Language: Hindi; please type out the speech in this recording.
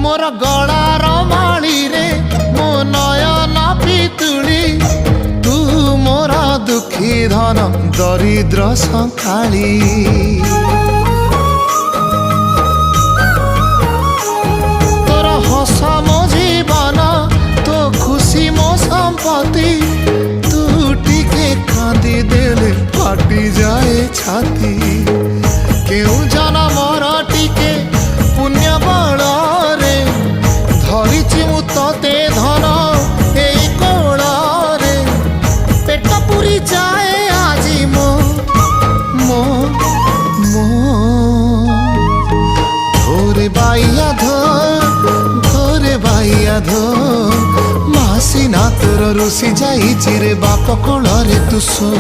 मोर गलार माली रे मो नयन पितुली तू मोर दुखी धन दरिद्र संकाली तोर हस मो जीवन तो खुशी मो संपत्ति तू टिके कांदी देले फाटी जाए छाती केउ जनमर टिके पुण्य बल रे धरिछि मु तते धन एई कोल रे पेट पुरी जाए आजी मो मो मो धोरे बाइया धोरे बाइया धो मासी ना तोर रुसी जाई चिरे बाप कोल रे तू सो।